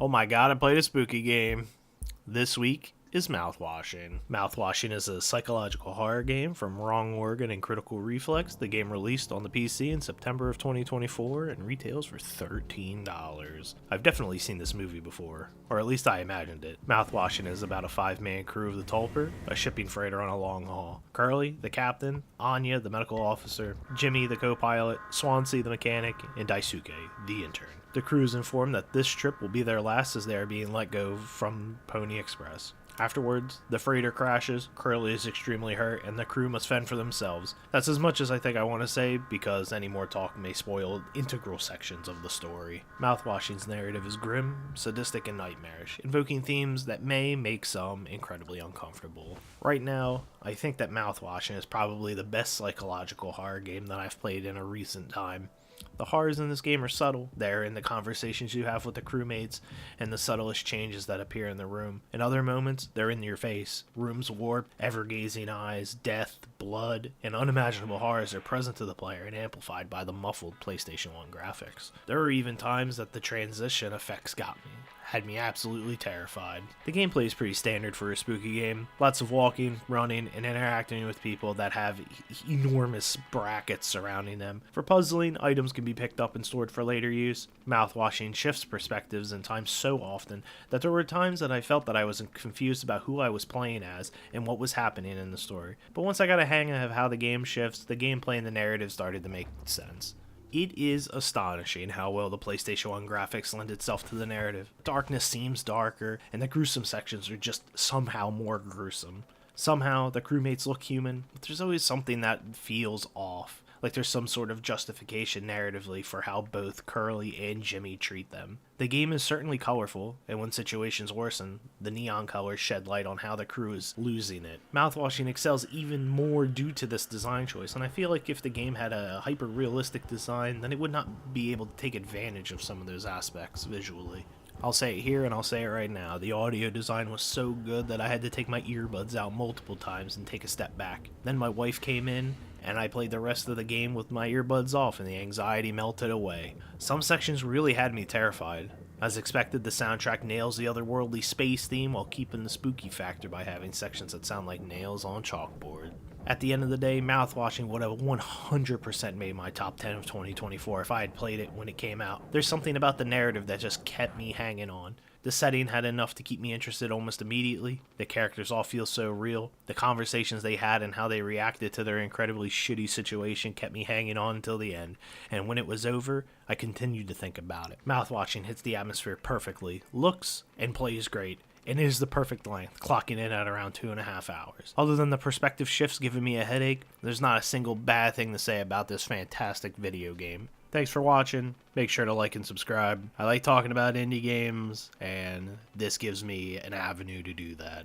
Oh my god, I played a spooky game. This week is Mouthwashing. Mouthwashing is a psychological horror game from Wrong Organ and Critical Reflex. The game released on the PC in September of 2024 and retails for $13. I've definitely seen this movie before, or at least I imagined it. Mouthwashing is about a 5-man crew of the Tulper, a shipping freighter on a long haul. Curly, the captain, Anya, the medical officer, Jimmy, the co-pilot, Swansea, the mechanic, and Daisuke, the intern. The crew is informed that this trip will be their last as they are being let go from Pony Express. Afterwards, the freighter crashes, Curly is extremely hurt, and the crew must fend for themselves. That's as much as I think I want to say, because any more talk may spoil integral sections of the story. Mouthwashing's narrative is grim, sadistic, and nightmarish, invoking themes that may make some incredibly uncomfortable. Right now, I think that Mouthwashing is probably the best psychological horror game that I've played in a recent time. The horrors in this game are subtle. They're in the conversations you have with the crewmates and the subtlest changes that appear in the room. In other moments, they're in your face. Rooms warped, ever-gazing eyes, death, blood, and unimaginable horrors are present to the player and amplified by the muffled PlayStation 1 graphics. There are even times that the transition effects got me. Had me absolutely terrified. The gameplay is pretty standard for a spooky game. Lots of walking, running, and interacting with people that have enormous brackets surrounding them. For puzzling, items can be picked up and stored for later use. Mouthwashing shifts perspectives and time so often that there were times that I felt that I was confused about who I was playing as and what was happening in the story. But once I got a hang of how the game shifts, the gameplay and the narrative started to make sense. It is astonishing how well the PlayStation 1 graphics lend itself to the narrative. Darkness seems darker, and the gruesome sections are just somehow more gruesome. Somehow, the crewmates look human, but there's always something that feels off. Like there's some sort of justification narratively for how both Curly and Jimmy treat them. The game is certainly colorful, and when situations worsen, the neon colors shed light on how the crew is losing it. Mouthwashing excels even more due to this design choice, and I feel like if the game had a hyper-realistic design, then it would not be able to take advantage of some of those aspects visually. I'll say it here and I'll say it right now. The audio design was so good that I had to take my earbuds out multiple times and take a step back. Then my wife came in and I played the rest of the game with my earbuds off and the anxiety melted away. Some sections really had me terrified. As expected, the soundtrack nails the otherworldly space theme while keeping the spooky factor by having sections that sound like nails on chalkboard. At the end of the day, Mouthwashing would have 100% made my top 10 of 2024 if I had played it when it came out. There's something about the narrative that just kept me hanging on. The setting had enough to keep me interested almost immediately. The characters all feel so real. The conversations they had and how they reacted to their incredibly shitty situation kept me hanging on until the end. And when it was over, I continued to think about it. Mouthwashing hits the atmosphere perfectly, looks and plays great, and it is the perfect length, clocking in at around 2.5 hours. Other than the perspective shifts giving me a headache, there's not a single bad thing to say about this fantastic video game. Thanks for watching. Make sure to like and subscribe. I like talking about indie games, and this gives me an avenue to do that.